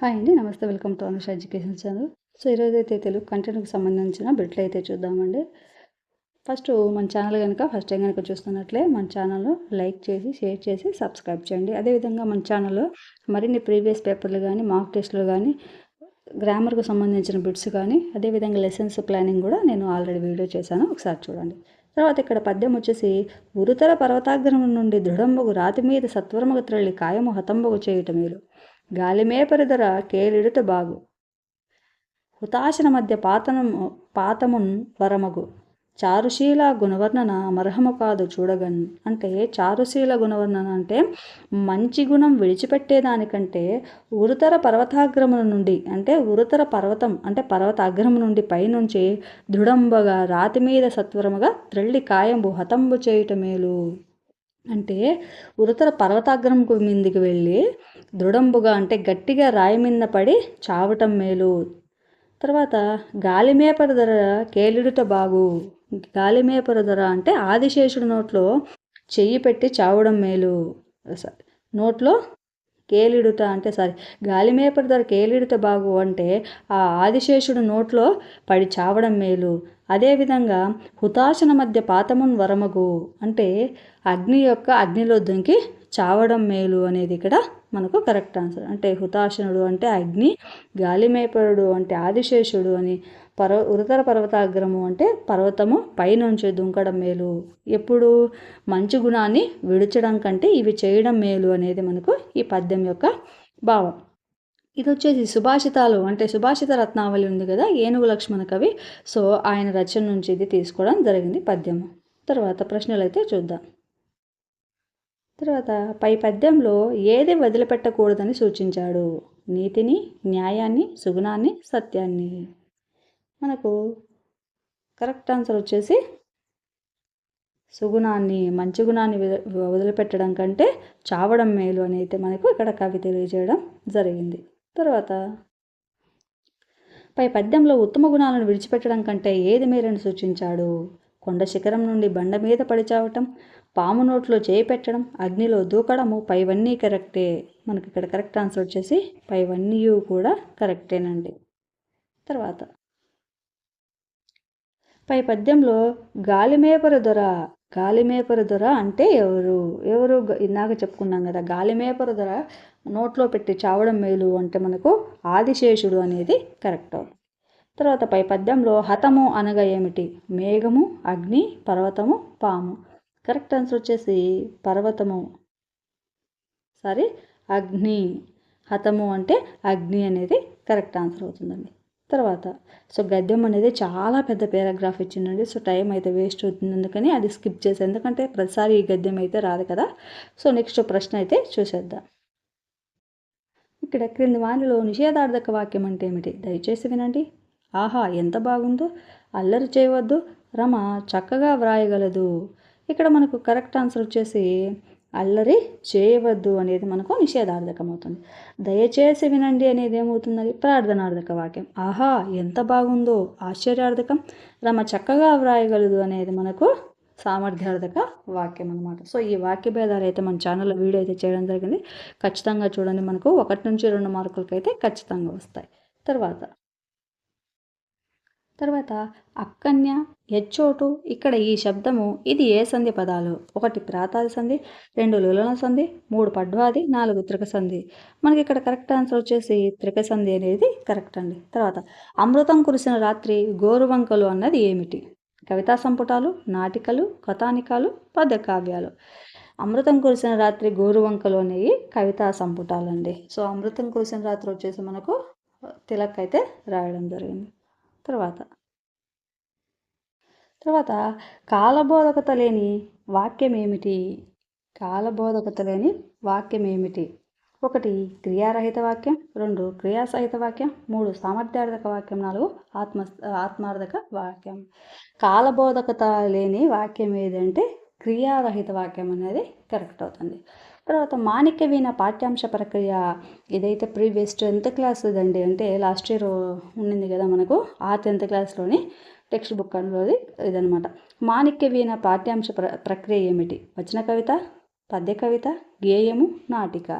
Hi అండి, నమస్తే. Welcome to Anusha education channel. So ఈరోజైతే తెలుగు కంటెంట్కి సంబంధించిన బిట్లు అయితే చూద్దామండి. ఫస్ట్ మన ఛానల్ కనుక ఫస్ట్ టైం కనుక చూస్తున్నట్లే మన ఛానల్ లైక్ చేసి, షేర్ చేసి, సబ్స్క్రైబ్ చేయండి. అదేవిధంగా మన ఛానల్లో మరిన్ని ప్రీవియస్ పేపర్లు కానీ, మాక్ టెస్టులు కానీ, గ్రామర్కు సంబంధించిన బిట్స్ కానీ, అదేవిధంగా లెసన్స్ ప్లానింగ్ కూడా నేను ఆల్రెడీ వీడియో చేశాను, ఒకసారి చూడండి. తర్వాత ఇక్కడ పద్యం వచ్చేసి, ఉరుతర పర్వతాగ్రమం నుండి దృఢంబగు రాతి మీద సత్వరముగ త్రళ్ళి కాయము హతంబగు చేయుట మేలు. గాలిమేపరిధర కేలిడుట బాగు. హుతాశన మధ్య పాతమున్ వరమగు. చారుశీల గుణవర్ణన మరహము కాదు చూడగన్. అంటే చారుశీల గుణవర్ణన అంటే మంచి గుణం విడిచిపెట్టేదానికంటే ఉరుతర పర్వతాగ్రముల నుండి, అంటే ఉరుతర పర్వతం అంటే పర్వతాగ్రము నుండి పైనుంచి దృఢంబగా రాతి మీద సత్వరముగా త్రళ్ళి కాయంబు హతంబు చేయుట మేలు. అంటే ఉరుతర పర్వతాగ్రంకు మీదికి వెళ్ళి దృఢంబుగా అంటే గట్టిగా రాయి మీద పడి చావటం మేలు. తర్వాత గాలిమేపరధర కేలిడుట బాగు. గాలిమేపరధర అంటే ఆదిశేషుడి నోట్లో చెయ్యి పెట్టి చావడం మేలు. నోట్లో కేలిడుట అంటే గాలిమేపరధర కేలిడుట బాగు అంటే ఆ ఆదిశేషుడు నోట్లో పడి చావడం మేలు. అదేవిధంగా హుతాశన మధ్య పాతమున్ వరమగు అంటే అగ్నిలో దుంకి చావడం మేలు అనేది ఇక్కడ మనకు కరెక్ట్ ఆన్సర్. అంటే హుతాశనుడు అంటే అగ్ని, గాలిమేపరుడు అంటే ఆదిశేషుడు అని, ఉరుతర పర్వతాగ్రము అంటే పర్వతము పైనుంచి దుంకడం మేలు. ఎప్పుడు మంచి గుణాన్ని విడిచడం కంటే ఇవి చేయడం మేలు అనేది మనకు ఈ పద్యం యొక్క భావం. ఇది వచ్చేసి సుభాషితాలు అంటే సుభాషిత రత్నావళి ఉంది కదా, ఏనుగు లక్ష్మణ కవి. సో ఆయన రచన నుంచి ఇది తీసుకోవడం జరిగింది పద్యము. తర్వాత ప్రశ్నలు అయితే చూద్దాం. తర్వాత పై పద్యంలో ఏది వదిలిపెట్టకూడదని సూచించాడు? నీతిని, న్యాయాన్ని, సుగుణాన్ని, సత్యాన్ని. మనకు కరెక్ట్ ఆన్సర్ వచ్చేసి సుగుణాన్ని, మంచి గుణాన్ని వదిలిపెట్టడం కంటే చావడం మేలు అని అయితే మనకు ఇక్కడ కవి తెలియజేయడం జరిగింది. తర్వాత పై పద్యంలో ఉత్తమ గుణాలను విడిచిపెట్టడం కంటే ఏది మేలని సూచించాడు? కొండ శిఖరం నుండి బండ మీద పడి చావటం, పాము నోట్లో చేయి పెట్టడం, అగ్నిలో దూకడము, పైవన్నీ కరెక్టే. మనకి ఇక్కడ కరెక్ట్ ఆన్సర్ వచ్చేసి పైవన్నీ కూడా కరెక్టేనండి. తర్వాత పై పద్యంలో గాలిమేపరు దొర అంటే ఎవరు ఇందాక చెప్పుకున్నాం కదా, గాలిమేపరు దొర నోట్లో పెట్టి చావడం మేలు అంటే మనకు ఆదిశేషుడు అనేది కరెక్ట్. తర్వాత పై పద్యంలో హతము అనగా ఏమిటి? మేఘము, అగ్ని, పర్వతము, పాము. కరెక్ట్ ఆన్సర్ వచ్చేసి పర్వతము, అగ్ని. హతము అంటే అగ్ని అనేది కరెక్ట్ ఆన్సర్ అవుతుందండి. తర్వాత గద్యం అనేది చాలా పెద్ద పారాగ్రాఫ్ ఇచ్చిందండి. టైం అయితే వేస్ట్ అవుతుంది, అందుకని అది స్కిప్ చేసి, ఎందుకంటే ప్రతిసారి ఈ గద్యం అయితే రాదు కదా. నెక్స్ట్ ప్రశ్న అయితే చూసేద్దాం. ఇక్కడ క్రింది వానిలో నిషేధార్థక వాక్యం అంటే ఏమిటి? దయచేసి వినండి. ఆహా ఎంత బాగుందో, అల్లరి చేయవద్దు, రమ చక్కగా వ్రాయగలదు. ఇక్కడ మనకు కరెక్ట్ ఆన్సర్ వచ్చేసి అల్లరి చేయవద్దు అనేది మనకు నిషేధార్థకం అవుతుంది. దయచేసి వినండి అనేది ఏమవుతుంది? ప్రార్థనార్థక వాక్యం. ఆహా ఎంత బాగుందో ఆశ్చర్యార్థకం, రమ చక్కగా వ్రాయగలదు అనేది మనకు సామర్థ్యార్థక వాక్యం అనమాట. ఈ వాక్య భేదాలు అయితే మన ఛానల్లో వీడియో అయితే చేయడం జరిగింది, ఖచ్చితంగా చూడండి. మనకు 1 నుంచి 2 మార్కులకి అయితే ఖచ్చితంగా వస్తాయి. తర్వాత అక్కన్య, ఎచ్చోటు. ఇక్కడ ఈ శబ్దము ఇది ఏ సంధి పదాలు? 1 ప్రాతాది సంధి, 2 లులన సంధి, 3 పడ్వాది, 4 త్రిక సంధి. మనకి ఇక్కడ కరెక్ట్ ఆన్సర్ వచ్చేసి త్రిక సంధి అనేది కరెక్ట్ అండి. తర్వాత అమృతం కురిసిన రాత్రి గోరువంకలు అన్నది ఏమిటి? కవితా సంపుటాలు, నాటికలు, కథానికాలు, పద్యకావ్యాలు. అమృతం కురిసిన రాత్రి గోరువంకలు అనేవి కవితా సంపుటాలు అండి. అమృతం కురిసిన రాత్రి వచ్చేసి మనకు తిలక్ అయితే రాయడం జరిగింది. తర్వాత కాలబోధకత లేని వాక్యం ఏమిటి? కాలబోధకత లేని వాక్యం ఏమిటి? 1 క్రియారహిత వాక్యం, 2 క్రియాసహిత వాక్యం, 3 సామర్థ్యార్థక వాక్యం, 4 ఆత్మార్థక వాక్యం. కాలబోధకత లేని వాక్యం ఏదంటే క్రియారహిత వాక్యం అనేది కరెక్ట్ అవుతుంది. తర్వాత మాణిక్య వీణ పాఠ్యాంశ ప్రక్రియ. ఇదైతే ప్రీవియస్ 10th క్లాస్ దండి, అంటే లాస్ట్ ఇయర్ ఉండింది కదా మనకు, ఆ 10th క్లాస్లోని టెక్స్ట్ బుక్ అనేది ఇదనమాట. మాణిక్య వీణ పాఠ్యాంశ ప్రక్రియ ఏమిటి? వచన కవిత, పద్య కవిత, గేయము, నాటిక.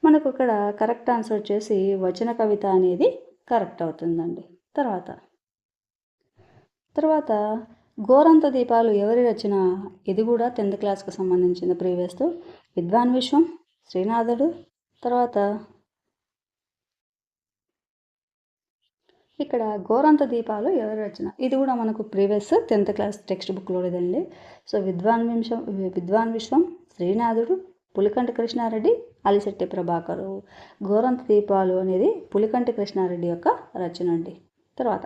మనకు ఇక్కడ కరెక్ట్ ఆన్సర్ వచ్చేసి వచన కవిత అనేది కరెక్ట్ అవుతుందండి. తర్వాత గోరంత దీపాలు ఎవరి రచన? ఇది కూడా 10th క్లాస్కి సంబంధించిన ప్రీవియస్. విద్వాన్ విశ్వం, శ్రీనాథుడు. తర్వాత ఇక్కడ గోరంత దీపాలు ఎవరి రచన? ఇది కూడా మనకు ప్రీవియస్ 10th క్లాస్ టెక్స్ట్ బుక్లో లేదండి. సో విద్వాన్ విశ్వం, శ్రీనాథుడు, పులికంటి కృష్ణారెడ్డి, అలిశెట్టి ప్రభాకరు. గోరంత దీపాలు అనేది పులికంటి కృష్ణారెడ్డి యొక్క రచన అండి. తర్వాత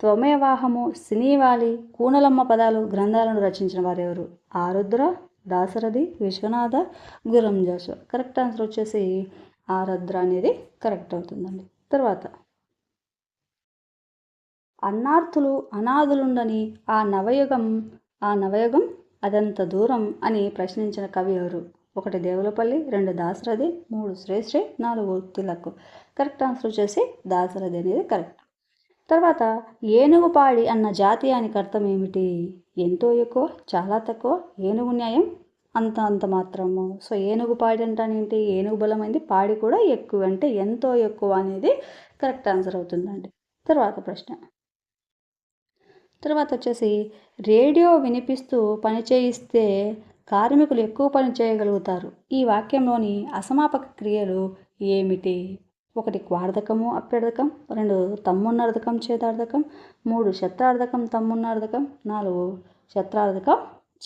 త్వమేవాహము, సినీవాలి, కూనలమ్మ పదాలు గ్రంథాలను రచించిన వారెవరు? ఆరుద్ర, దాశరథి, విశ్వనాథ, గుర్రం జాషువా. కరెక్ట్ ఆన్సర్ వచ్చేసి ఆరుద్ర అనేది కరెక్ట్ అవుతుందండి. తర్వాత అన్నార్థులు అనాథులుండని ఆ నవయుగం అదంత దూరం అని ప్రశ్నించిన కవి ఎవరు? 1 దేవులపల్లి, 2 దాశరథి, 3 శ్రీశ్రీ, 4 తిలక్. కరెక్ట్ ఆన్సర్ వచ్చేసి దాశరథి అనేది కరెక్ట్. తర్వాత ఏనుగుపాడి అన్న జాతీయానికి అర్థం ఏమిటి? ఎంతో ఎక్కువ, చాలా తక్కువ, ఏనుగు న్యాయం, అంత మాత్రము. సో ఏనుగుపాడి ఏంటి? ఏనుగు బలమైంది, పాడి కూడా ఎక్కువ, అంటే ఎంతో ఎక్కువ అనేది కరెక్ట్ ఆన్సర్ అవుతుందండి. తర్వాత వచ్చేసి రేడియో వినిపిస్తూ పని చేయిస్తే కార్మికులు ఎక్కువ పని చేయగలుగుతారు. ఈ వాక్యంలోని అసమాపక క్రియలు ఏమిటి? 1 క్వార్థకము అప్యర్థకం, 2 తమ్మున్నర్థకం ఛేదార్థకం, 3 శత్రార్థకం తమ్మున్నర్థకం, 4 శత్రార్థకం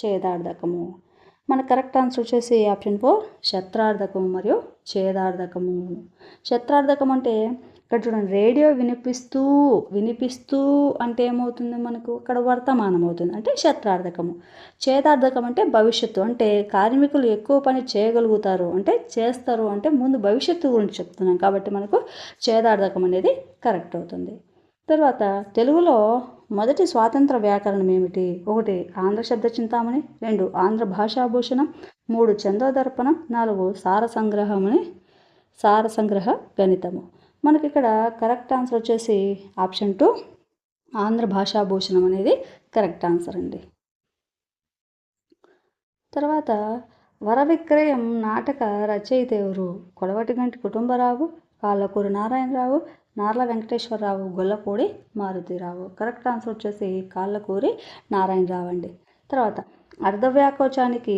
ఛేదార్థకము. మన కరెక్ట్ ఆన్సర్ వచ్చేసి ఆప్షన్ 4 శత్రార్థకము మరియు ఛేదార్థకము. శత్రార్థకం అంటే ఇక్కడ చూడండి, రేడియో వినిపిస్తూ అంటే ఏమవుతుంది మనకు? ఇక్కడ వర్తమానం అవుతుంది, అంటే శత్రార్థకము. ఛేదార్థకం అంటే భవిష్యత్తు, అంటే కార్మికులు ఎక్కువ పని చేయగలుగుతారు అంటే చేస్తారు, అంటే ముందు భవిష్యత్తు గురించి చెప్తున్నాం కాబట్టి మనకు ఛేదార్థకం అనేది కరెక్ట్ అవుతుంది. తర్వాత తెలుగులో మొదటి స్వాతంత్ర వ్యాకరణం ఏమిటి? 1 ఆంధ్ర శబ్ద చింతామణి, 2 ఆంధ్ర భాషాభూషణం, 3 చందోదర్పణం, 4 సారసంగ్రహ గణితము. మనకి ఇక్కడ కరెక్ట్ ఆన్సర్ వచ్చేసి ఆప్షన్ 2 ఆంధ్ర భాషాభూషణం అనేది కరెక్ట్ ఆన్సర్ అండి. తర్వాత వరవిక్రయం నాటక రచయిత ఎవరు? కొడవటిగంటి కుటుంబరావు, కాళ్ళకూరి నారాయణరావు, నార్ల వెంకటేశ్వరరావు, గొల్లపూడి మారుతీరావు. కరెక్ట్ ఆన్సర్ వచ్చేసి కాళ్ళకూరి నారాయణరావు అండి. తర్వాత అర్ధవ్యాకోచానికి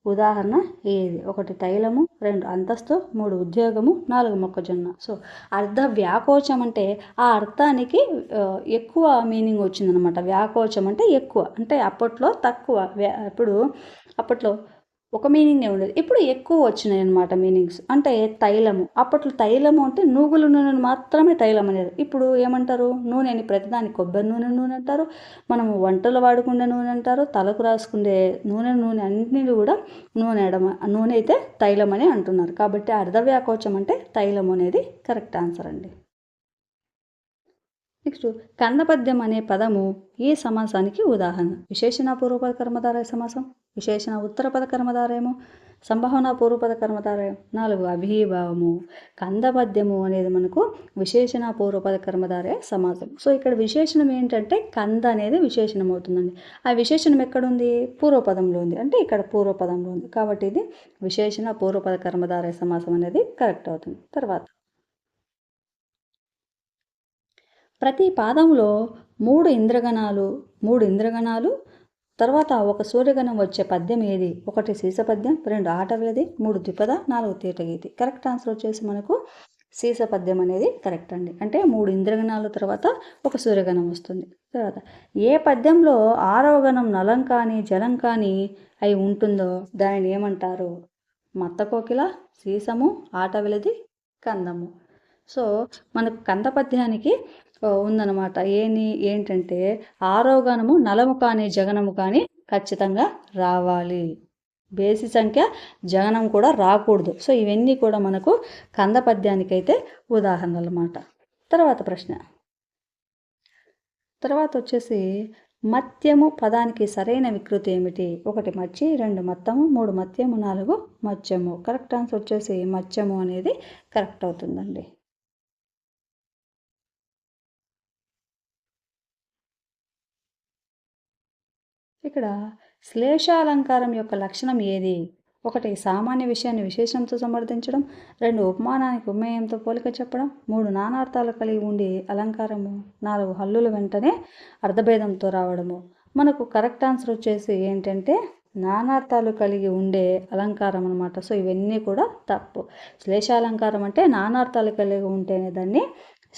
ఉదాహరణ ఏది? 1 తైలము, 2 అంతస్తు, 3 ఉద్యోగము, 4 మొక్కజొన్న. సో అర్ధ వ్యాకోచం అంటే ఆ అర్థానికి ఎక్కువ మీనింగ్ వచ్చిందనమాట. వ్యాకోచం అంటే ఎక్కువ, అంటే అప్పట్లో తక్కువ, అప్పట్లో ఒక మీనింగే ఉండేది, ఇప్పుడు ఎక్కువ వచ్చినాయి అనమాట మీనింగ్స్. అంటే తైలము, అప్పట్లో తైలము అంటే నూగుల నూనెను మాత్రమే తైలం అనేది. ఇప్పుడు ఏమంటారు? నూనెని ప్రతిదానికి కొబ్బరి నూనె అంటారు, మనము వంటలు వాడుకునే నూనె అంటారు, తలకు రాసుకునే నూనె అన్నింటినీ కూడా నూనె అయితే తైలం అని అంటున్నారు. కాబట్టి అర్ధవ్యాకోచం అంటే తైలం అనేది కరెక్ట్ ఆన్సర్ అండి. నెక్స్ట్ కందపద్యం అనే పదము ఈ సమాసానికి ఉదాహరణ. విశేషణ పూర్వపద కర్మధారయ సమాసం, విశేషణ ఉత్తరపద కర్మధారయము, సంభావన పూర్వపద కర్మధారయం, 4 అభిభావము. కందపద్యము అనేది మనకు విశేషణ పూర్వపద కర్మధారయ సమాసం. సో ఇక్కడ విశేషణం ఏంటంటే కంద అనేది విశేషణం అవుతుందండి. ఆ విశేషణం ఎక్కడుంది? పూర్వపదంలో ఉంది, అంటే ఇక్కడ పూర్వపదంలో ఉంది, కాబట్టి ఇది విశేషణ పూర్వపద కర్మధారయ సమాసం అనేది కరెక్ట్ అవుతుంది. తర్వాత ప్రతి పాదంలో 3 ఇంద్రగణాలు, తర్వాత 1 సూర్యగణం వచ్చే పద్యం ఏది? 1 సీసపద్యం, 2 ఆటవ్యధి, 3 ద్విపద, 4 తీటగీతి. కరెక్ట్ ఆన్సర్ వచ్చేసి మనకు సీసపద్యం అనేది కరెక్ట్ అండి. అంటే 3 ఇంద్రగణాల తర్వాత 1 సూర్యగణం వస్తుంది. తర్వాత ఏ పద్యంలో 6వ గణం నలం కానీ జలం కానీ అయి ఉంటుందో దానిని ఏమంటారు? మత్తకోకిల, సీసము, ఆటవిలది, కందము. సో మనకు కందపద్యానికి ఉందన్నమాట. ఏంటంటే 6వ గణము నలము కానీ జగనము కానీ ఖచ్చితంగా రావాలి, బేసి సంఖ్య జగనం కూడా రాకూడదు. సో ఇవన్నీ కూడా మనకు కందపద్యానికైతే ఉదాహరణలు అన్నమాట. తర్వాత వచ్చేసి మత్యము పదానికి సరైన వికృతి ఏమిటి? 1 మచ్చి, 2 మత్తము, 3 మత్యము, 4 మత్స్యము. కరెక్ట్ ఆన్సర్ వచ్చేసి మత్స్యము అనేది కరెక్ట్ అవుతుందండి. ఇక్కడ శ్లేషాలంకారం యొక్క లక్షణం ఏది? ఒకటి సామాన్య విషయాన్ని విశేషంతో సమర్థించడం, 2 ఉపమానానికి ఉపమేయంతో పోలిక చెప్పడం, 3 నానార్థాలు కలిగి ఉండి అలంకారము, 4 హల్లుల వెంటనే అర్థభేదంతో రావడము. మనకు కరెక్ట్ ఆన్సర్ వచ్చేసి ఏంటంటే నానార్థాలు కలిగి ఉండే అలంకారం అనమాట. సో ఇవన్నీ కూడా తప్పు. శ్లేషాలంకారం అంటే నానార్థాలు కలిగి ఉంటేనే దాన్ని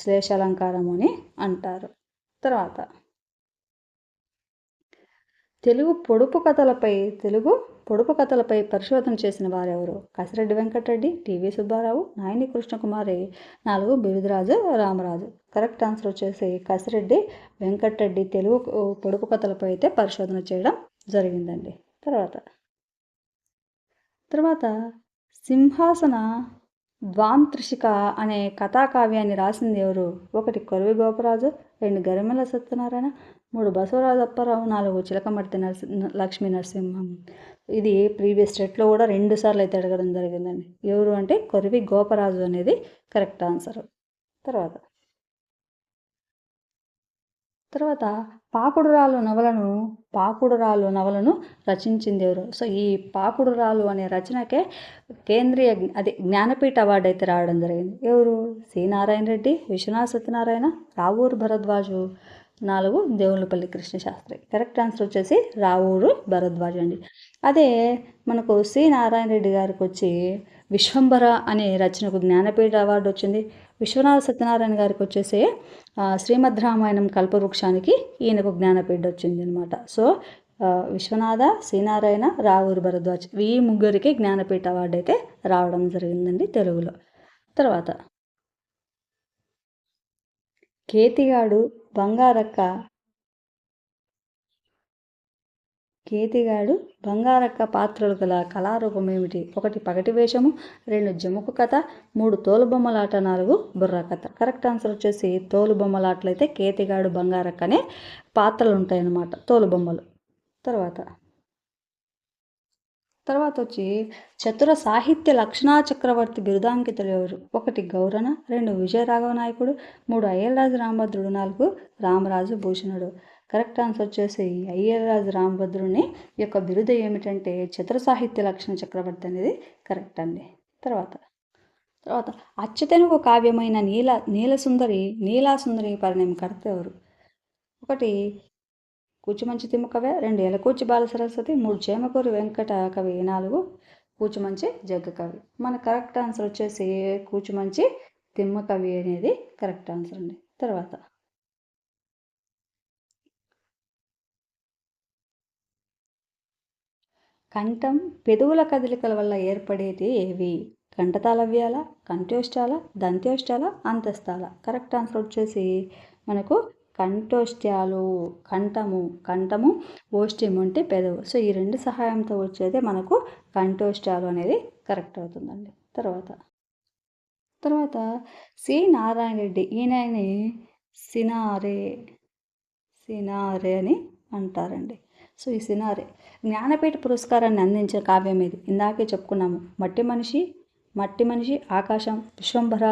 శ్లేషాలంకారం అని అంటారు. తర్వాత తెలుగు పొడుపు కథలపై పరిశోధన చేసిన వారెవరు? Kasireddy Venkatareddy, TV Subbarao, Nayani Krishnakumari, 4 Birudaraju Ramaraju. Correct answer వచ్చేసి కసిరెడ్డి వెంకటరెడ్డి తెలుగు పొడుపు కథలపై అయితే పరిశోధన చేయడం జరిగిందండి. తర్వాత సింహాసన ద్వాంత్రిషిక అనే కథాకావ్యాన్ని రాసింది ఎవరు? 1 కొరవి గోపరాజు, 2 గరిమెళ్ళ సత్యనారాయణ, 3 బసవరాజు అప్పారావు, 4 చిలకమర్తి లక్ష్మీ నరసింహం. ఇది ప్రీవియస్ స్టేట్లో కూడా 2 సార్లు అయితే అడగడం జరిగిందండి. ఎవరు అంటే కొరవి గోపరాజు అనేది కరెక్ట్ ఆన్సర్. తర్వాత పాకుడురాలు నవలను రచించింది ఎవరు? సో ఈ పాకుడురాలు అనే రచనకే కేంద్రీయ జ్ఞానపీఠ అవార్డు అయితే రావడం జరిగింది. ఎవరు? C Narayana Reddy, Vishwanatha Satyanarayana, Ravuri Bharadwaj, 4 Devulapalli Krishnasastri. Correct answer వచ్చేసి రావూరు భరద్వాజు అండి. అదే మనకు సి నారాయణ రెడ్డి గారికి వచ్చి విశ్వంభర అనే రచనకు జ్ఞానపీఠ అవార్డు వచ్చింది. విశ్వనాథ సత్యనారాయణ గారికి వచ్చేసి శ్రీమద్ రామాయణం కల్పవృక్షానికి ఈయనకు జ్ఞానపీఠ వచ్చింది అనమాట. సో విశ్వనాథ, శ్రీనారాయణ, రావూరు భరద్వాజ్ ఈ ముగ్గురికి జ్ఞానపీఠ అవార్డు అయితే రావడం జరిగిందండి తెలుగులో. తర్వాత కేతిగాడు బంగారక్క పాత్రలు గల కళారూపం ఏమిటి? 1 పగటి వేషము, 2 జముకు కథ, 3 తోలుబొమ్మలాట, 4 బుర్ర కథ. కరెక్ట్ ఆన్సర్ వచ్చేసి తోలుబొమ్మలాటలు అయితే కేతిగాడు బంగారక్క అనే పాత్రలు ఉంటాయన్నమాట, తోలుబొమ్మలు. తర్వాత వచ్చి చతుర సాహిత్య లక్షణా చక్రవర్తి బిరుదాంకితులు ఎవరు? 1 గౌరణ, 2 విజయరాఘవ నాయకుడు, 3 అయ్యలరాజు రామభద్రుడు, 4 రామరాజు భూషణుడు. కరెక్ట్ ఆన్సర్ వచ్చేసి అయ్యలరాజు రామభద్రుని యొక్క బిరుదు ఏమిటంటే చతుర సాహిత్య లక్షణ చక్రవర్తి అనేది కరెక్ట్ అండి. తర్వాత అచ్చతెనుగు కావ్యమైన నీలాసుందరి పరిణయకర్త ఎవరు? 1 కూచిమంచి తిమ్మ కవి, 2 ఎలకూచి బాల సరస్వతి, 3 చేమకూరి వెంకట కవి, 4 కూచిమంచి జగ్గ కవి. మన కరెక్ట్ ఆన్సర్ వచ్చేసి కూచిమంచి తిమ్మ కవి అనేది కరెక్ట్ ఆన్సర్ అండి. తర్వాత కంఠం పెదవుల కదలికల వల్ల ఏర్పడేది ఏవి? కంఠతాళవ్యాల, కంఠోష్టాల, దంత్యోష్టాల, అంతస్తాల. కరెక్ట్ ఆన్సర్ వచ్చేసి మనకు కంఠోష్ట్యాలు. కంఠము ఓష్ట్యం అంటే పెదవు. సో ఈ 2 సహాయంతో వచ్చేదే మనకు కంఠోష్ట్యాలు అనేది కరెక్ట్ అవుతుందండి. తర్వాత సి నారాయణ రెడ్డి ఈయనని సినారే అని అంటారండి. సో ఈ సినారే జ్ఞానపీఠ పురస్కారాన్ని అందించే కావ్యం ఇది. ఇందాకే చెప్పుకున్నాము. మట్టి మనిషి, ఆకాశం, విశ్వంభర,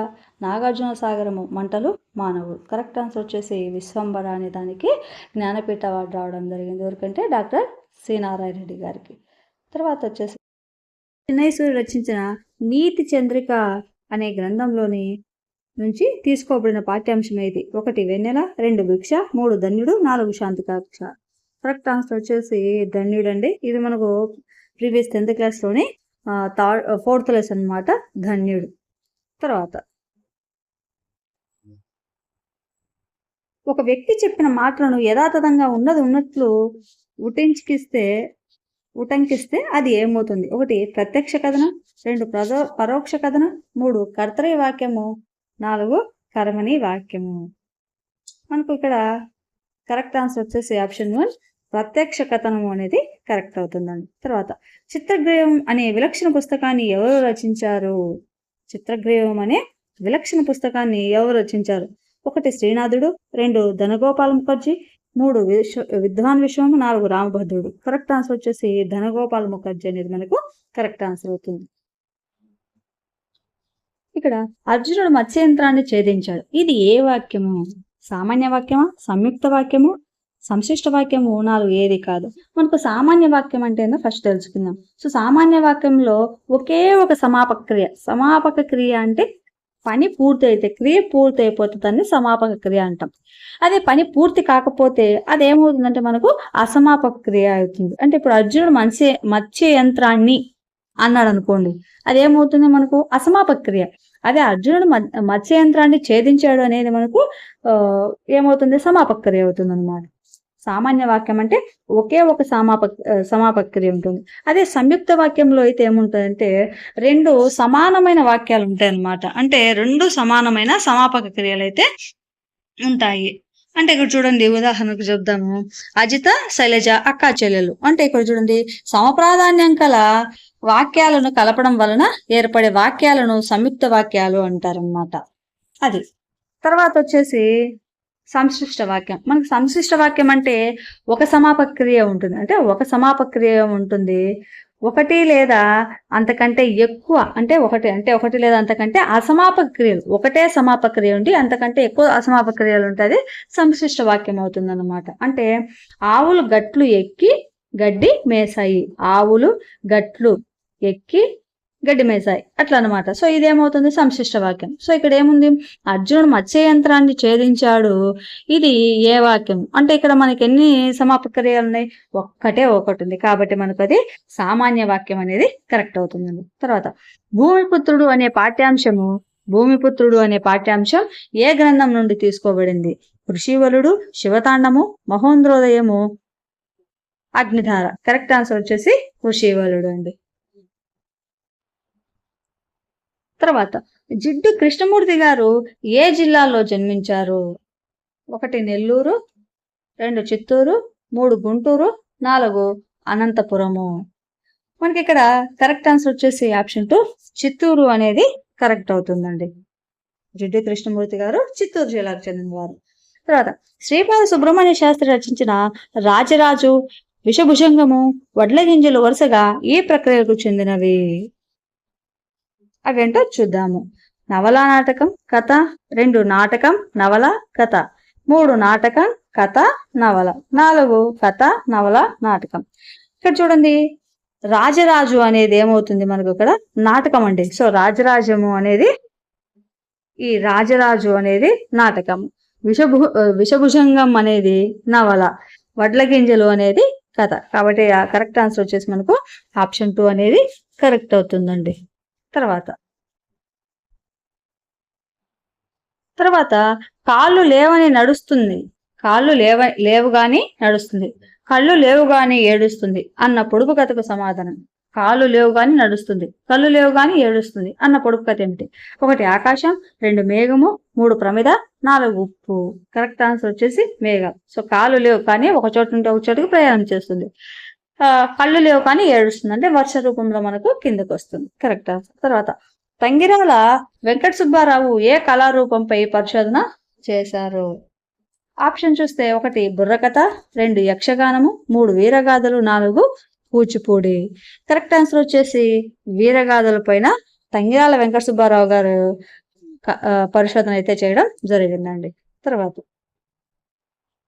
నాగార్జున సాగరము, మంటలు, మానవుడు. కరెక్ట్ ఆన్సర్ వచ్చేసి విశ్వంభర అనే దానికి జ్ఞానపీఠ అవార్డు రావడం జరిగింది. ఎవరికంటే డాక్టర్ సి నారాయణ రెడ్డి గారికి. తర్వాత వచ్చేసి చిన్నైసూరి రచించిన నీతి చంద్రిక అనే గ్రంథంలోని నుంచి తీసుకోబడిన పాఠ్యాంశం ఏది? 1 వెన్నెల, 2 భిక్ష, 3 ధన్యుడు, 4 శాంతికాక్ష. కరెక్ట్ ఆన్సర్ వచ్చేసి ధన్యుడు అండి. ఇది మనకు ప్రీవియస్ 10th క్లాస్లోని 4th లెసన్ అనమాట, ధన్యుడు. తర్వాత ఒక వ్యక్తి చెప్పిన మాటలను యథాతథంగా ఉన్నట్లు ఉటంకిస్తే అది ఏమవుతుంది? 1 ప్రత్యక్ష కథనం, 2 పరోక్ష కథనం, 3 కర్తరి వాక్యము, 4 కర్మణి వాక్యము. మనకు ఇక్కడ కరెక్ట్ ఆన్సర్ వచ్చేసి ఆప్షన్ 1 ప్రత్యక్ష కథనము అనేది కరెక్ట్ అవుతుందండి. తర్వాత చిత్రగ్రహం అనే విలక్షణ పుస్తకాన్ని ఎవరు రచించారు? 1 శ్రీనాథుడు, 2 ధనగోపాల ముఖర్జీ, 3 విద్వాన్ విశ్వము, 4 రామభద్రుడు. కరెక్ట్ ఆన్సర్ వచ్చేసి ధనగోపాల ముఖర్జీ అనేది మనకు కరెక్ట్ ఆన్సర్ అవుతుంది. ఇక్కడ అర్జునుడు మత్స్యంత్రాన్ని ఛేదించాడు. ఇది ఏ వాక్యము? సామాన్య వాక్యమా, సంయుక్త వాక్యము, సంశిష్ట వాక్యము 4 ఏది కాదు. మనకు సామాన్య వాక్యం అంటే ఏందో ఫస్ట్ తెలుసుకుందాం. సో సామాన్య వాక్యంలో ఒకే ఒక సమాపక క్రియ. సమాపక క్రియ అంటే పని పూర్తయితే, క్రియ పూర్తయిపోతే దాన్ని సమాపక క్రియ అంటాం. అదే పని పూర్తి కాకపోతే అదేమవుతుందంటే మనకు అసమాపక క్రియ అవుతుంది. అంటే ఇప్పుడు అర్జునుడు మత్స్య యంత్రాన్ని అన్నాడు అనుకోండి, అదేమవుతుంది మనకు అసమాపక క్రియ. అదే అర్జునుడు మత్స్య యంత్రాన్ని ఛేదించాడు అనేది మనకు ఏమవుతుంది, సమాపక క్రియ అవుతుంది అనమాట. సామాన్య వాక్యం అంటే ఒకే ఒక సమాపక క్రియ ఉంటుంది. అదే సంయుక్త వాక్యంలో అయితే ఏముంటుందంటే 2 సమానమైన వాక్యాలు ఉంటాయి అన్నమాట. అంటే 2 సమానమైన సమాపక క్రియలు అయితే ఉంటాయి. అంటే ఇక్కడ చూడండి, ఉదాహరణకు చెప్దాము. అజిత, శైలజ అక్కా చెల్లెలు. అంటే ఇక్కడ చూడండి, సమప్రాధాన్యం కల వాక్యాలను కలపడం వలన ఏర్పడే వాక్యాలను సంయుక్త వాక్యాలు అంటారన్నమాట. అది తర్వాత వచ్చేసి సంశిష్ట వాక్యం. మనకు సంశిష్ట వాక్యం అంటే ఒక సమాపక క్రియ ఉంటుంది. అంటే ఒక సమాపక క్రియ ఉంటుంది, ఒకటి లేదా అంతకంటే ఎక్కువ, అంటే ఒకటి లేదా అంతకంటే అసమాపక క్రియలు, ఒకటే సమాపక క్రియ ఉండి అంతకంటే ఎక్కువ అసమాపక క్రియలు ఉంటుంది, సంశిష్ట వాక్యం అవుతుంది అన్నమాట. అంటే ఆవులు గట్లు ఎక్కి గడ్డి మేసాయి, ఆవులు గట్లు ఎక్కి గడ్డి మేసాయి, అట్లా అనమాట. సో ఇదేమవుతుంది, సంశిష్ట వాక్యం. సో ఇక్కడ ఏముంది, అర్జునుడు మత్స్య యంత్రాన్ని ఛేదించాడు, ఇది ఏ వాక్యం అంటే ఇక్కడ మనకి ఎన్ని సమాపక క్రియలు ఉన్నాయి, ఒకటి ఉంది. కాబట్టి మనకు అది సామాన్య వాక్యం అనేది కరెక్ట్ అవుతుందండి. తర్వాత భూమిపుత్రుడు అనే పాఠ్యాంశం ఏ గ్రంథం నుండి తీసుకోబడింది? కృషివలుడు, శివతాండము, మహోంద్రోదయము, అగ్నిధార. కరెక్ట్ ఆన్సర్ వచ్చేసి కృషివలుడు అండి. తర్వాత జిడ్డు కృష్ణమూర్తి గారు ఏ జిల్లాలో జన్మించారు? 1 నెల్లూరు, 2 చిత్తూరు, 3 గుంటూరు, 4 అనంతపురము. మనకి ఇక్కడ కరెక్ట్ ఆన్సర్ వచ్చేసి ఆప్షన్ 2 చిత్తూరు అనేది కరెక్ట్ అవుతుందండి. జిడ్డు కృష్ణమూర్తి గారు చిత్తూరు జిల్లాకు చెందినవారు. తర్వాత శ్రీపాద సుబ్రహ్మణ్య శాస్త్రి రచించిన రాజరాజు, విషభుజంగము, వడ్లగింజలు వరుసగా ఈ ప్రక్రియకు చెందినవి. అవేంటో చూద్దాము. నవల నాటకం కథ, 2 నాటకం నవల కథ, 3 నాటకం కథ నవల, 4 కథ నవల నాటకం. ఇక్కడ చూడండి, రాజరాజు అనేది ఏమవుతుంది మనకు ఇక్కడ నాటకం అండి. సో రాజరాజము అనేది, ఈ రాజరాజు అనేది నాటకం, విషభుజంగం అనేది నవల, వడ్ల గింజలు అనేది కథ. కాబట్టి ఆ కరెక్ట్ ఆన్సర్ వచ్చేసి మనకు ఆప్షన్ 2 అనేది కరెక్ట్ అవుతుందండి. తర్వాత కాళ్ళు లేవని నడుస్తుంది, లేవు గాని నడుస్తుంది, కళ్ళు లేవు గాని ఏడుస్తుంది అన్న పొడుపు కథకు సమాధానం. కాళ్ళు లేవు గాని నడుస్తుంది, కళ్ళు లేవు గాని ఏడుస్తుంది అన్న పొడుపు కథ ఏమిటి? 1 ఆకాశం, 2 మేఘము, 3 ప్రమిద, 4 ఉప్పు. కరెక్ట్ ఆన్సర్ వచ్చేసి మేఘం. సో కాళ్ళు లేవు కానీ ఒక చోటు నుండి ఒక చోటుకు ప్రయాణం చేస్తుంది, కళ్ళు లేవు కానీ ఏడుస్తుంది అంటే వర్ష రూపంలో మనకు కిందకు వస్తుంది. Correct answer. తర్వాత తంగిరాల వెంకట సుబ్బారావు ఏ కళారూపంపై పరిశోధన చేశారు? ఆప్షన్ చూస్తే 1 బుర్రకథ, 2 యక్షగానము, 3 వీరగాథలు, 4 కూచిపూడి. కరెక్ట్ ఆన్సర్ వచ్చేసి వీరగాథల పైన తంగిరాల వెంకట సుబ్బారావు గారు పరిశోధన అయితే చేయడం జరిగిందండి.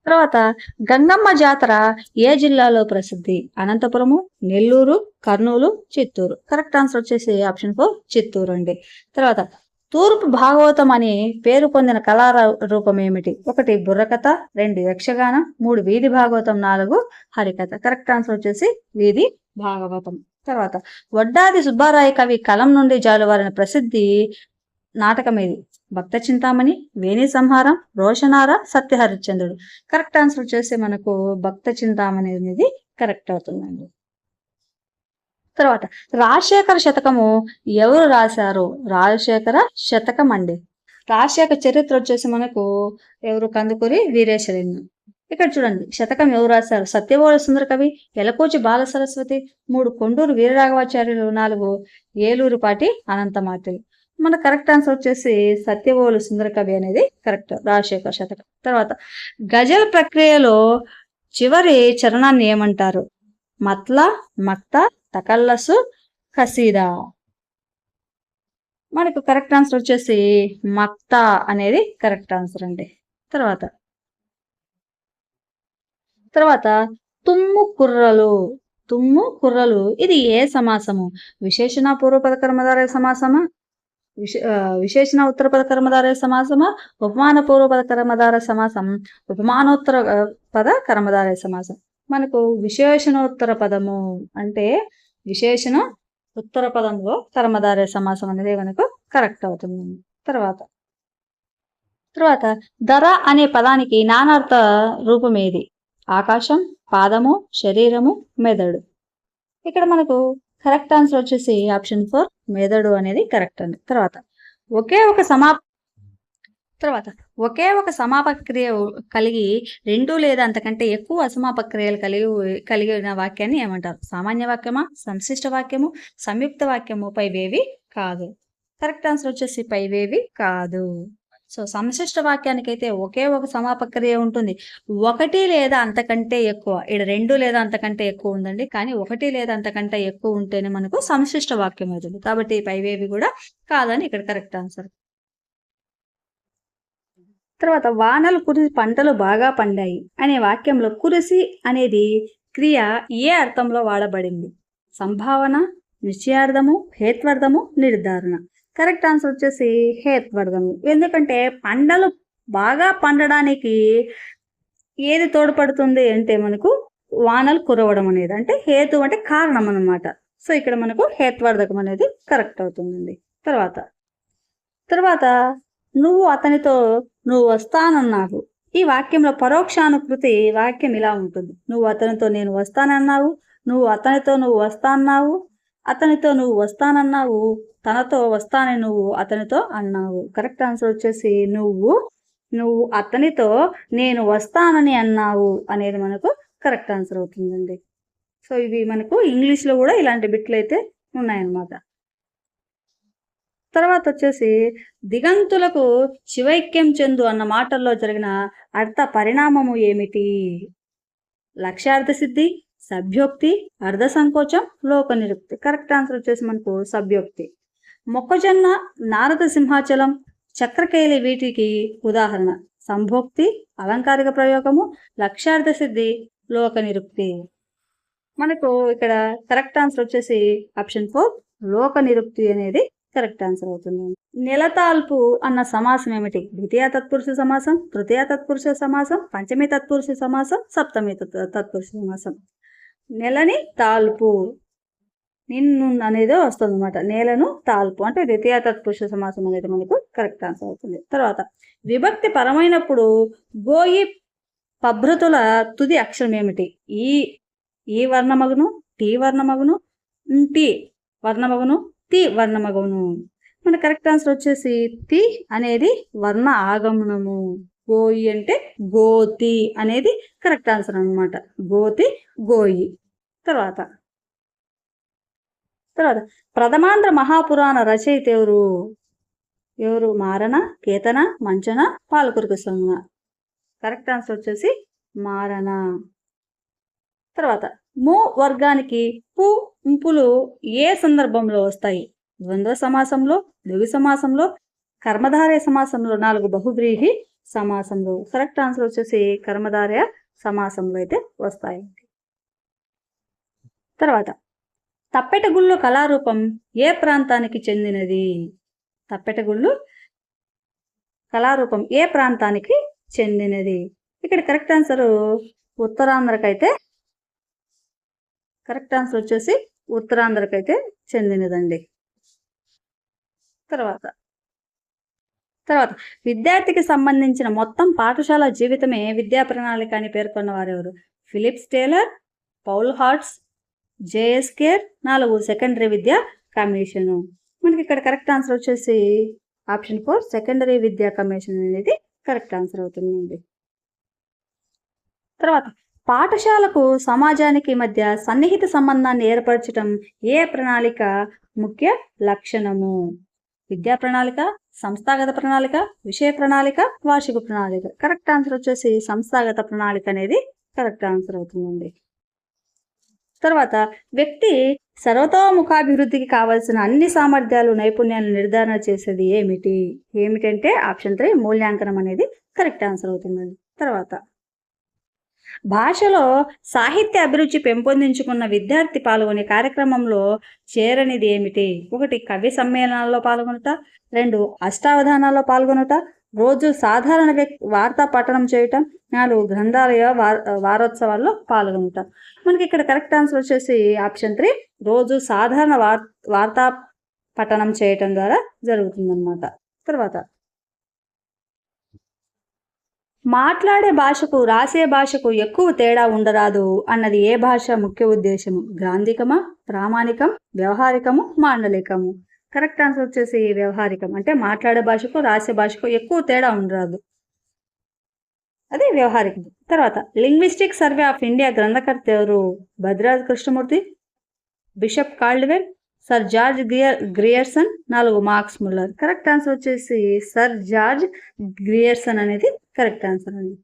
తర్వాత గంగమ్మ జాతర ఏ జిల్లాలో ప్రసిద్ధి? అనంతపురము, నెల్లూరు, కర్నూలు, చిత్తూరు. కరెక్ట్ ఆన్సర్ వచ్చేసి ఆప్షన్ 4 చిత్తూరు అండి. తర్వాత తూర్పు భాగవతం అని పేరు పొందిన కళారూపం ఏమిటి? 1 బుర్రకథ, 2 యక్షగానం, 3 వీధి భాగవతం, 4 హరికథ. కరెక్ట్ ఆన్సర్ వచ్చేసి వీధి భాగవతం. తర్వాత వడ్డాది సుబ్బారాయ కవి కలం నుండి జాలువారిన ప్రసిద్ధి నాటకం ఏది? భక్త చింతామణి, వేణి సంహారం, రోషనార, సత్యహరిశ్చంద్రుడు. కరెక్ట్ ఆన్సర్ వచ్చేసి మనకు భక్త చింతామణి అనేది కరెక్ట్ అవుతుందండి. తర్వాత రాజశేఖర శతకము ఎవరు రాశారు? రాజశేఖర శతకం అండి. రాజశేఖర చరిత్ర వచ్చేసి మనకు ఎవరు? కందుకూరి వీరేశలింగం. ఇక్కడ చూడండి, శతకం ఎవరు రాశారు? సత్యవోళ సుందర కవి, ఎలకోచి బాల సరస్వతి, 3 కొండూరు వీరరాఘవాచార్యులు, 4 ఏలూరుపాటి అనంతమార్తులు. మన కరెక్ట్ ఆన్సర్ వచ్చేసి సత్యవోలు సుందర కవి అనేది కరెక్ట్, రాజశేఖర శతకం. తర్వాత గజల్ ప్రక్రియలో చివరి చరణాన్ని ఏమంటారు? మత్ల, మక్త, తకల్లసు, కసీదా. మనకు కరెక్ట్ ఆన్సర్ వచ్చేసి మక్త అనేది కరెక్ట్ ఆన్సర్ అండి. తర్వాత తర్వాత తుమ్ము కుర్రలు. తుమ్ము కుర్రలు ఇది ఏ సమాసము? విశేషణ పూర్వపద కర్మధారయ సమాసమా? విశేషణ ఉత్తరపద కర్మధారయ సమాసమా? ఉపమాన పూర్వపద కర్మధారయ సమాసం, ఉపమానోత్తర పద కర్మధారయ సమాసం. మనకు విశేషణోత్తర పదము అంటే విశేషణ ఉత్తర పదంలో కర్మధారయ సమాసం అనేది మనకు కరెక్ట్ అవుతుంది. తర్వాత ధర అనే పదానికి నానార్థ రూపం ఏది? ఆకాశం, పాదము, శరీరము, మెదడు. ఇక్కడ మనకు కరెక్ట్ ఆన్సర్ వచ్చేసి ఆప్షన్ 4 మెదడు అనేది కరెక్ట్ అండి. తర్వాత ఒకే ఒక సమాపక క్రియ కలిగి 2 లేదా అంతకంటే ఎక్కువ అసమాపక క్రియలు కలిగిన వాక్యాన్ని ఏమంటారు? సామాన్య వాక్యమా, సంశిష్ట వాక్యము, సంయుక్త వాక్యము, పైవేవి కాదు. కరెక్ట్ ఆన్సర్ వచ్చేసి పైవేవి కాదు. సో సంశిష్ట వాక్యానికి అయితే ఒకే ఒక సమాపక క్రియ ఉంటుంది, 1 లేదా అంతకంటే ఎక్కువ. ఇక్కడ 2 లేదా అంతకంటే ఎక్కువ ఉందండి, కానీ 1 లేదా అంతకంటే ఎక్కువ ఉంటేనే మనకు సంశిష్ట వాక్యం అవుతుంది. కాబట్టి పైవేవి కూడా కాదని ఇక్కడ కరెక్ట్ ఆన్సర్. తర్వాత వానలు కురిసి పంటలు బాగా పండాయి అనే వాక్యంలో కురిసి అనేది క్రియ ఏ అర్థంలో వాడబడింది? సంభావన, నిశ్చయార్థము, హేత్వార్థము, నిర్ధారణ. కరెక్ట్ ఆన్సర్ వచ్చేసి హేత్వార్థము. ఎందుకంటే పంటలు బాగా పండడానికి ఏది తోడ్పడుతుంది అంటే మనకు వానలు కురవడం అనేది, అంటే హేతు అంటే కారణం అన్నమాట. సో ఇక్కడ మనకు హేత్వార్థకం అనేది కరెక్ట్ అవుతుందండి. తర్వాత నువ్వు అతనితో నువ్వు వస్తానన్నావు. ఈ వాక్యంలో పరోక్షానుకృతి వాక్యం ఇలా ఉంటుంది. నువ్వు అతనితో నేను వస్తానన్నావు, నువ్వు అతనితో నువ్వు వస్తాన్నావు, అతనితో నువ్వు వస్తానన్నావు, తనతో వస్తానని నువ్వు అతనితో అన్నావు. కరెక్ట్ ఆన్సర్ వచ్చేసి నువ్వు అతనితో నేను వస్తానని అన్నావు అనేది మనకు కరెక్ట్ ఆన్సర్ అవుతుందండి. సో ఇవి మనకు ఇంగ్లీష్లో కూడా ఇలాంటి బిట్లు అయితే ఉన్నాయన్నమాట. తర్వాత వచ్చేసి దిగంతులకు శివైక్యం చెందు అన్న మాటల్లో జరిగిన అర్థ పరిణామము ఏమిటి? లక్ష్యార్థ సిద్ధి, సభ్యోక్తి, అర్ధ సంకోచం, లోక నిరుక్తి. కరెక్ట్ ఆన్సర్ వచ్చేసి మనకు సభ్యోక్తి. మొక్కజొన్న, నారద సింహాచలం, చక్రకేలి వీటికి ఉదాహరణ. సంభోక్తి, అలంకారిక ప్రయోగము, లక్ష్యార్థ సిద్ధి, లోక నిరుక్తి. మనకు ఇక్కడ కరెక్ట్ ఆన్సర్ వచ్చేసి ఆప్షన్ 4 లోక నిరుక్తి అనేది కరెక్ట్ ఆన్సర్ అవుతుంది. నెలతాల్పు అన్న సమాసం ఏమిటి? ద్వితీయ తత్పురుష సమాసం, తృతీయ తత్పురుష సమాసం, పంచమి తత్పురుష సమాసం, సప్తమి తత్పురుష సమాసం. నెలని తాల్పు, నిన్ను అనేది వస్తుంది అనమాట. నేలను తాల్పు అంటే ద్వితీయ తత్పురుష సమాసం అనేది మనకు కరెక్ట్ ఆన్సర్ అవుతుంది. తర్వాత విభక్తి పరమైనప్పుడు గోయి పభృతుల తుది అక్షరం ఏమిటి? ఈ వర్ణమగును, టీ వర్ణమగును, టీ వర్ణమగును, తి వర్ణమగును. మన కరెక్ట్ ఆన్సర్ వచ్చేసి తి అనేది వర్ణ ఆగమనము. గోయి అంటే గోతి అనేది కరెక్ట్ ఆన్సర్ అనమాట. గోతి, గోయి. తర్వాత ప్రథమాంధ్ర మహాపురాణ రచయిత ఎవరు? మారన, కేతన, మంచన, పాలకురికి సొమ్మున. కరెక్ట్ ఆన్సర్ వచ్చేసి మారన. తర్వాత ము వర్గానికి పు, ఇంపులు ఏ సందర్భంలో వస్తాయి? ద్వంద్వ సమాసంలో, ద్విగు సమాసంలో, కర్మధారయ సమాసంలో, 4 బహువ్రీహి సమాసంలో. కరెక్ట్ ఆన్సర్ వచ్చేసి కర్మధారయ సమాసంలో అయితే వస్తాయి. తర్వాత తప్పెటగుళ్ళు కళారూపం ఏ ప్రాంతానికి చెందినది? తప్పెటగుళ్ళు కళారూపం ఏ ప్రాంతానికి చెందినది? ఇక్కడ కరెక్ట్ ఆన్సర్ ఉత్తరాంధ్రకైతే కరెక్ట్ ఆన్సర్ వచ్చేసి ఉత్తరాంధ్రకైతే చెందినదండి. తర్వాత విద్యార్థికి సంబంధించిన మొత్తం పాఠశాల జీవితమే విద్యా ప్రణాళిక అని పేర్కొన్న వారెవరు? ఫిలిప్స్ టేలర్, పౌల్ హార్ట్స్, జేఎస్ కేర్, 4 సెకండరీ విద్యా కమిషన్. మనకి ఇక్కడ కరెక్ట్ ఆన్సర్ వచ్చేసి ఆప్షన్ 4 సెకండరీ విద్యా కమిషన్ అనేది కరెక్ట్ ఆన్సర్ అవుతుందండి. తర్వాత పాఠశాలకు సమాజానికి మధ్య సన్నిహిత సంబంధాన్ని ఏర్పరచడం ఏ ప్రణాళిక ముఖ్య లక్షణము? విద్యా ప్రణాళిక, సంస్థాగత ప్రణాళిక, విషయ ప్రణాళిక, వార్షిక ప్రణాళిక. కరెక్ట్ ఆన్సర్ వచ్చేసి సంస్థాగత ప్రణాళిక అనేది కరెక్ట్ ఆన్సర్ అవుతుందండి. తర్వాత వ్యక్తి సర్వతోముఖాభివృద్ధికి కావలసిన అన్ని సామర్థ్యాలు, నైపుణ్యాలను నిర్ధారణ చేసేది ఏమిటంటే ఆప్షన్ 3 మూల్యాంకనం అనేది కరెక్ట్ ఆన్సర్ అవుతుందండి. తర్వాత భాషలో సాహిత్య అభిరుచి పెంపొందించుకున్న విద్యార్థి పాల్గొనే కార్యక్రమంలో చేరనిది ఏమిటి? 1 కవి సమ్మేళనాల్లో పాల్గొనుట, 2 అష్టావధానాల్లో పాల్గొనుట, రోజు సాధారణ వార్తా పఠనం చేయటం, 4 గ్రంథాలయ వారోత్సవాల్లో పాల్గొనుట. మనకి ఇక్కడ కరెక్ట్ ఆన్సర్ వచ్చేసి ఆప్షన్ 3 రోజు సాధారణ వార్తా పఠనం చేయటం ద్వారా జరుగుతుందన్నమాట. తర్వాత మాట్లాడే భాషకు రాసే భాషకు ఎక్కువ తేడా ఉండరాదు అన్నది ఏ భాష ముఖ్య ఉద్దేశము? గ్రాంధికమా, ప్రామాణికం, వ్యవహారికము, మాండలికము? కరెక్ట్ ఆన్సర్ వచ్చేసి వ్యవహారికం. అంటే మాట్లాడే భాషకు రాసే భాషకు ఎక్కువ తేడా ఉండరాదు, అది వ్యవహారికం. తర్వాత లింగ్విస్టిక్ సర్వే ఆఫ్ ఇండియా గ్రంథకర్త ఎవరు? Bhadradri Krishnamurthy, bishop Caldwell, sir George Grierson, 4 marks Muller. Correct answer వచ్చేసి సర్ జార్జ్ గ్రియర్సన్ అనేది కరెక్ట్ ఆన్సర్ అండి.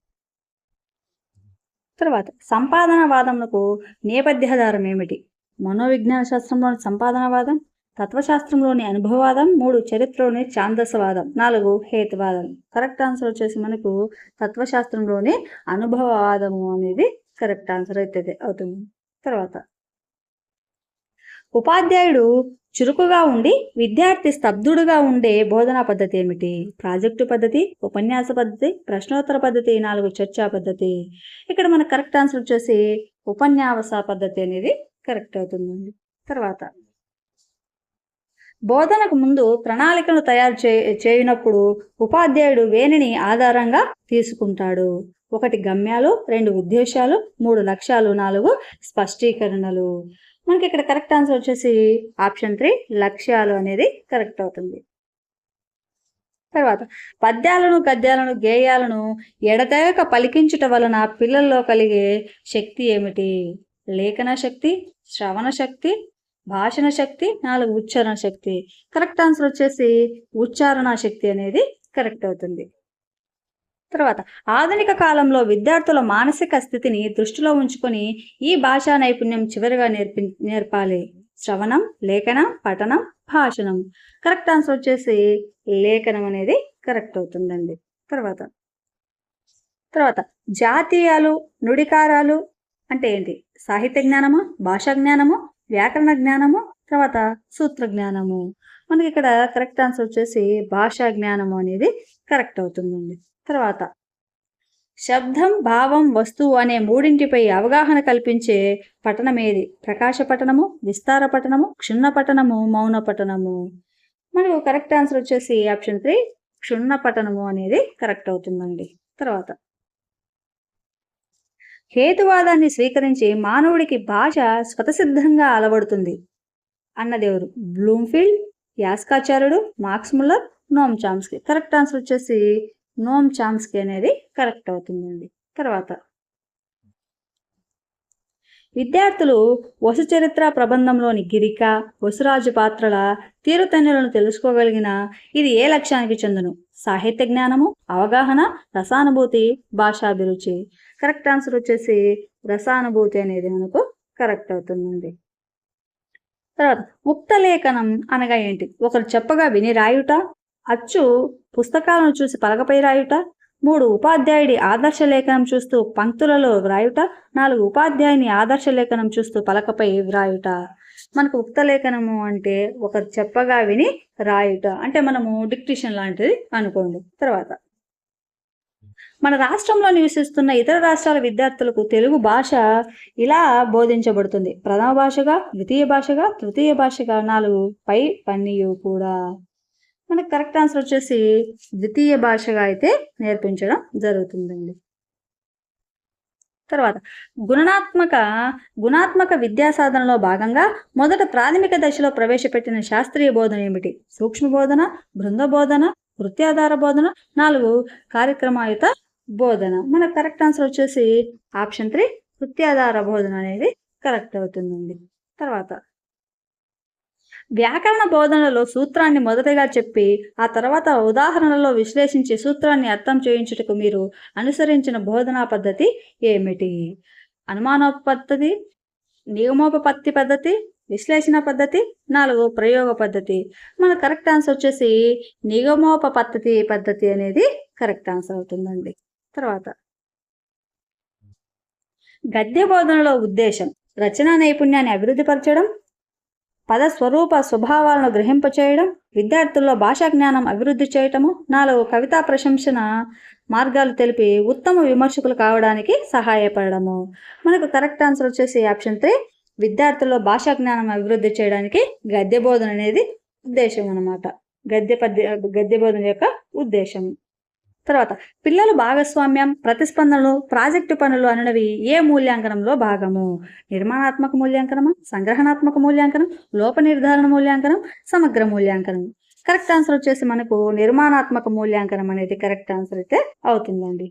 తర్వాత సంపాదనవాదమునకు నేపథ్యాధారం ఏమిటి? మనోవిజ్ఞాన శాస్త్రంలోని సంపాదనవాదం, తత్వశాస్త్రంలోని అనుభవవాదం, 3 చరిత్రలోని ఛాందసవాదం, 4 హేతువాదం. కరెక్ట్ ఆన్సర్ వచ్చేసి మనకు తత్వశాస్త్రంలోని అనుభవవాదము అనేది కరెక్ట్ ఆన్సర్ అయితే అవుతుంది. తర్వాత ఉపాధ్యాయుడు చురుకుగా ఉండి విద్యార్థి స్తబ్దుడుగా ఉండే బోధనా పద్ధతి ఏమిటి? ప్రాజెక్టు పద్ధతి, ఉపన్యాస పద్ధతి, ప్రశ్నోత్తర పద్ధతి, 4 చర్చా పద్ధతి. ఇక్కడ మన కరెక్ట్ ఆన్సర్ వచ్చేసి ఉపన్యాస పద్ధతి అనేది కరెక్ట్ అవుతుందండి. తర్వాత బోధనకు ముందు ప్రణాళికను తయారు చేయనప్పుడు ఉపాధ్యాయుడు వేనిని ఆధారంగా తీసుకుంటాడు? 1 గమ్యాలు, 2 ఉద్దేశాలు, 3 లక్ష్యాలు, 4 స్పష్టీకరణలు. మనకి ఇక్కడ కరెక్ట్ ఆన్సర్ వచ్చేసి ఆప్షన్ 3 లక్ష్యాలు అనేది కరెక్ట్ అవుతుంది. తర్వాత పద్యాలను, గద్యాలను, గేయాలను ఎడతెగక పలికించుట వలన పిల్లల్లో కలిగే శక్తి ఏమిటి? లేఖన శక్తి, శ్రవణ శక్తి, భాషణ శక్తి, 4 ఉచ్చారణ శక్తి. కరెక్ట్ ఆన్సర్ వచ్చేసి ఉచ్చారణ శక్తి అనేది కరెక్ట్ అవుతుంది. తర్వాత ఆధునిక కాలంలో విద్యార్థుల మానసిక స్థితిని దృష్టిలో ఉంచుకొని ఈ భాషా నైపుణ్యం చివరిగా నేర్పాలి? శ్రవణం, లేఖనం, పఠనం, భాషణం. కరెక్ట్ ఆన్సర్ వచ్చేసి లేఖనం అనేది కరెక్ట్ అవుతుందండి. తర్వాత జాతీయాలు, నుడికారాలు అంటే ఏంటి? సాహిత్య జ్ఞానము, భాషా జ్ఞానము, వ్యాకరణ జ్ఞానము, తర్వాత సూత్ర జ్ఞానము. మనకి ఇక్కడ కరెక్ట్ ఆన్సర్ వచ్చేసి భాషా జ్ఞానము అనేది కరెక్ట్ అవుతుందండి. తర్వాత శబ్దం, భావం, వస్తువు అనే 3 అవగాహన కల్పించే పఠనం ఏది? ప్రకాశ పఠనము, విస్తార పఠనము, క్షుణ్ణ పఠనము, మౌన పఠనము. మనకు కరెక్ట్ ఆన్సర్ వచ్చేసి ఆప్షన్ 3 క్షుణ్ణ పఠనము అనేది కరెక్ట్ అవుతుందండి. తర్వాత హేతువాదాన్ని స్వీకరించి మానవుడికి భాష స్వతసిద్ధంగా అలవడుతుంది అన్నదెవరు? Bloomfield, యాస్కాచార్యుడు, marks Muller, నోమ్ Chomsky. Correct answer వచ్చేసి నోమ్ చామ్స్కీ అనేది కరెక్ట్ అవుతుందండి. తర్వాత విద్యార్థులు వసుచరిత్ర ప్రబంధంలోని గిరిక, వసురాజు పాత్రల తీరుతెన్నులను తెలుసుకోగలిగిన ఇది ఏ లక్ష్యానికి చెందును? సాహిత్య జ్ఞానము, అవగాహన, రసానుభూతి, భాషాభిరుచి. కరెక్ట్ ఆన్సర్ వచ్చేసి రసానుభూతి అనేది మనకు కరెక్ట్ అవుతుందండి. తర్వాత ఉక్త లేఖనం అనగా ఏంటి? ఒకరు చెప్పగా విని రాయుట, అచ్చు పుస్తకాలను చూసి పలకపై రాయుట, 3 ఉపాధ్యాయుడి ఆదర్శ లేఖనం చూస్తూ పంక్తులలో వ్రాయుట, 4 ఉపాధ్యాయుని ఆదర్శ లేఖనం చూస్తూ పలకపై వ్రాయుట. మనకు ఉక్త లేఖనము అంటే ఒకరు చెప్పగా విని రాయుట, అంటే మనము డిక్టేషన్ లాంటిది అనుకోండి. తర్వాత మన రాష్ట్రంలో నివసిస్తున్న ఇతర రాష్ట్రాల విద్యార్థులకు తెలుగు భాష ఇలా బోధించబడుతుంది: ప్రథమ భాషగా, ద్వితీయ భాషగా, తృతీయ భాషగా, 4 పై పన్నీయు కూడా. మనకు కరెక్ట్ ఆన్సర్ వచ్చేసి ద్వితీయ భాషగా అయితే నేర్పించడం జరుగుతుందండి. తర్వాత గుణాత్మక విద్యా సాధనలో భాగంగా మొదట ప్రాథమిక దశలో ప్రవేశపెట్టిన శాస్త్రీయ బోధన ఏమిటి? సూక్ష్మ బోధన, బృంద బోధన, వృత్యాధార బోధన, 4 కార్యక్రమాయుత బోధన. మన కరెక్ట్ ఆన్సర్ వచ్చేసి ఆప్షన్ 3 వృత్యాధార బోధన అనేది కరెక్ట్ అవుతుందండి. తర్వాత వ్యాకరణ బోధనలో సూత్రాన్ని మొదటగా చెప్పి ఆ తర్వాత ఉదాహరణలో విశ్లేషించి సూత్రాన్ని అర్థం చేయించుటకు మీరు అనుసరించిన బోధనా పద్ధతి ఏమిటి? అనుమానోపద్ధతి, నియమోపపత్తి పద్ధతి, విశ్లేషణ పద్ధతి, 4 ప్రయోగ పద్ధతి. మన కరెక్ట్ ఆన్సర్ వచ్చేసి నిగమోపపత్తి పద్ధతి అనేది కరెక్ట్ ఆన్సర్ అవుతుందండి. తర్వాత గద్య బోధనలో ఉద్దేశం రచనా నైపుణ్యాన్ని అభివృద్ధిపరచడం, పద స్వరూప స్వభావాలను గ్రహింపచేయడం, విద్యార్థుల్లో భాషా జ్ఞానం అభివృద్ధి చేయటము, 4 కవితా ప్రశంసన మార్గాలు తెలిపి ఉత్తమ విమర్శకులు కావడానికి సహాయపడము. మనకు కరెక్ట్ ఆన్సర్ వచ్చేసి ఆప్షన్ 3, విద్యార్థుల్లో భాషా జ్ఞానం అభివృద్ధి చేయడానికి గద్య బోధన అనేది ఉద్దేశం అన్నమాట. గద్య బోధన యొక్క ఉద్దేశం. తర్వాత పిల్లల భాగస్వామ్యం, ప్రతిస్పందనలు, ప్రాజెక్టు పనులు అనేవి ఏ మూల్యాంకనంలో భాగము? నిర్మాణాత్మక మూల్యాంకనం, సంగ్రహణాత్మక మూల్యాంకనం, లోప నిర్ధారణ మూల్యాంకనం, సమగ్ర మూల్యాంకనం. కరెక్ట్ ఆన్సర్ వచ్చేసి మనకు నిర్మాణాత్మక మూల్యాంకనం అనేది కరెక్ట్ ఆన్సర్ అయితే అవుతుందండి.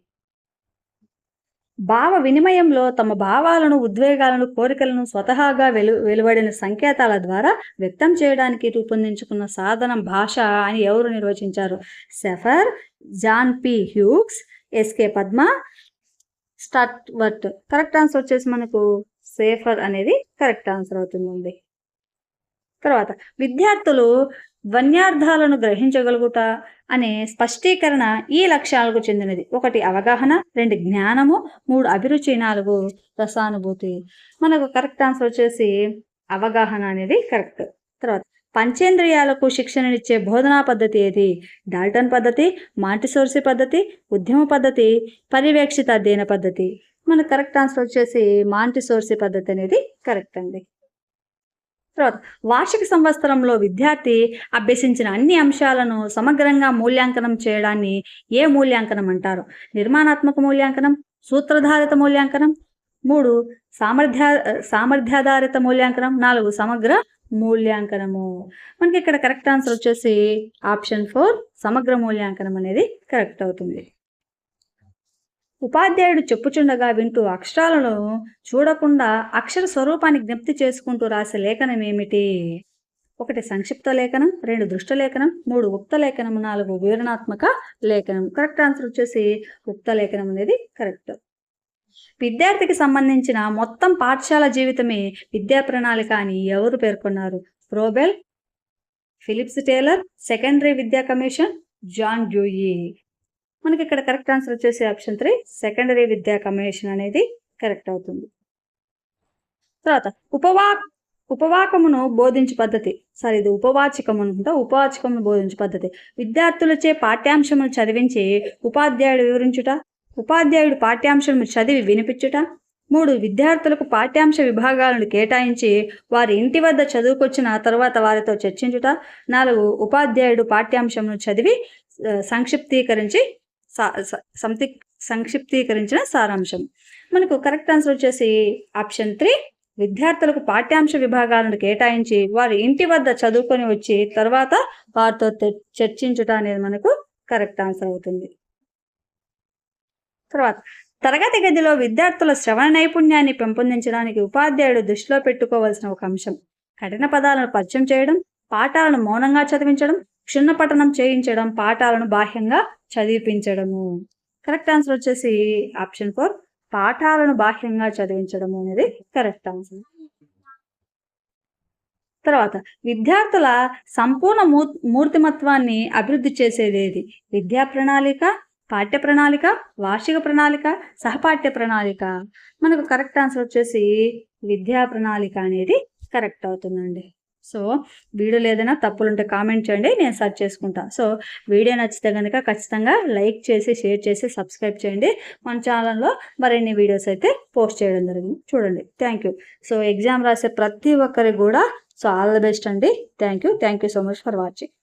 భావ వినిమయంలో తమ భావాలను, ఉద్వేగాలను, కోరికలను స్వతహాగా వెలువడిన సంకేతాల ద్వారా వ్యక్తం చేయడానికి రూపొందించుకున్న సాధనం భాష అని ఎవరు నిర్వచించారు? Sapir, John P Hughes, SK Padma, Sturtevant. Correct answer వచ్చేసి మనకు సేఫర్ అనేది కరెక్ట్ ఆన్సర్ అవుతుందండి. తర్వాత విద్యార్థులు ధ్వన్యార్థాలను గ్రహించగలుగుట అనే స్పష్టీకరణ ఈ లక్ష్యాలకు చెందినది. 1 అవగాహన, 2 జ్ఞానము, 3 అభిరుచి, 4 రసానుభూతి. మనకు కరెక్ట్ ఆన్సర్ వచ్చేసి అవగాహన అనేది కరెక్ట్. తర్వాత పంచేంద్రియాలకు శిక్షణనిచ్చే బోధనా పద్ధతి ఏది? డాల్టన్ పద్ధతి, మాంటిసోర్సి పద్ధతి, ఉద్యమ పద్ధతి, పర్యవేక్షిత అధ్యయన పద్ధతి. మనకు కరెక్ట్ ఆన్సర్ వచ్చేసి మాంటిసోర్సి పద్ధతి అనేది కరెక్ట్ అండి. తర్వాత వార్షిక సంవత్సరంలో విద్యార్థి అభ్యసించిన అన్ని అంశాలను సమగ్రంగా మూల్యాంకనం చేయడాన్ని ఏ మూల్యాంకనం అంటారు? నిర్మాణాత్మక మూల్యాంకనం, సూత్రధారిత మూల్యాంకనం, 3 సామర్థ్యాధారిత మూల్యాంకనం, 4 సమగ్ర మూల్యాంకనము. మనకి ఇక్కడ కరెక్ట్ ఆన్సర్ వచ్చేసి ఆప్షన్ 4 సమగ్ర మూల్యాంకనం అనేది కరెక్ట్ అవుతుంది. ఉపాధ్యాయుడు చెప్పుచుండగా వింటూ అక్షరాలను చూడకుండా అక్షర స్వరూపాన్ని జ్ఞప్తి చేసుకుంటూ రాసే లేఖనం ఏమిటి? 1 సంక్షిప్త లేఖనం, 2 దృష్ట లేఖనం, 3 ఉక్త లేఖనం, 4 వివరణాత్మక లేఖనం. కరెక్ట్ ఆన్సర్ వచ్చేసి ఉక్త లేఖనం అనేది కరెక్ట్. విద్యార్థికి సంబంధించిన మొత్తం పాఠశాల జీవితమే విద్యా ప్రణాళిక అని ఎవరు పేర్కొన్నారు? ప్రోబెల్, ఫిలిప్స్ టేలర్, సెకండరీ విద్యా కమిషన్, జాన్ డ్యూయి. మనకి ఇక్కడ కరెక్ట్ ఆన్సర్ వచ్చేసి ఆప్షన్ 3 సెకండరీ విద్యా కమిషన్ అనేది కరెక్ట్ అవుతుంది. తర్వాత ఉపవాకమును బోధించు పద్ధతి. సరే, ఇది ఉపవాచకం అనుకుంటా. ఉపవాచకమును బోధించు పద్ధతి విద్యార్థులచే పాఠ్యాంశమును చదివించి ఉపాధ్యాయుడు వివరించుట, ఉపాధ్యాయుడు పాఠ్యాంశమును చదివి వినిపించుట, 3 విద్యార్థులకు పాఠ్యాంశ విభాగాలను కేటాయించి వారి ఇంటి వద్ద చదువుకొచ్చిన తర్వాత వారితో చర్చించుట, 4 ఉపాధ్యాయుడు పాఠ్యాంశమును చదివి సంక్షిప్తీకరించిన సారాంశం. మనకు కరెక్ట్ ఆన్సర్ వచ్చేసి ఆప్షన్ 3 విద్యార్థులకు పాఠ్యాంశ విభాగాలను కేటాయించి వారి ఇంటి వద్ద చదువుకొని వచ్చి తర్వాత వారితో చర్చించుట అనేది మనకు కరెక్ట్ ఆన్సర్ అవుతుంది. తర్వాత తరగతి గదిలో విద్యార్థుల శ్రవణ నైపుణ్యాన్ని పెంపొందించడానికి ఉపాధ్యాయుడు దృష్టిలో పెట్టుకోవాల్సిన ఒక అంశం. కఠిన పదాలను పరిచయం చేయడం, పాఠాలను మౌనంగా చదివించడం, క్షుణ్ణ పఠనం చేయించడం, పాఠాలను బాహ్యంగా చదివించడము. కరెక్ట్ ఆన్సర్ వచ్చేసి ఆప్షన్ 4 పాఠాలను బాహ్యంగా చదివించడం అనేది కరెక్ట్ ఆన్సర్. తర్వాత విద్యార్థుల సంపూర్ణ మూర్తిమత్వాన్ని అభివృద్ధి చేసేదేది? విద్యా ప్రణాళిక, పాఠ్య ప్రణాళిక, వార్షిక ప్రణాళిక, సహపాఠ్య ప్రణాళిక. మనకు కరెక్ట్ ఆన్సర్ వచ్చేసి విద్యా ప్రణాళిక అనేది కరెక్ట్ అవుతుందండి. సో వీడియోలో ఏదైనా తప్పులుంటే కామెంట్ చేయండి, నేను సెర్చ్ చేసుకుంటా. సో వీడియో నచ్చితే కనుక ఖచ్చితంగా లైక్ చేసి, షేర్ చేసి, సబ్స్క్రైబ్ చేయండి. మన ఛానల్లో మరిన్ని వీడియోస్ అయితే పోస్ట్ చేయడం జరిగింది, చూడండి. Thank you. సో ఎగ్జామ్ రాసే ప్రతి ఒక్కరికి కూడా సో ఆల్ ది బెస్ట్ అండి. Thank you so much for watching.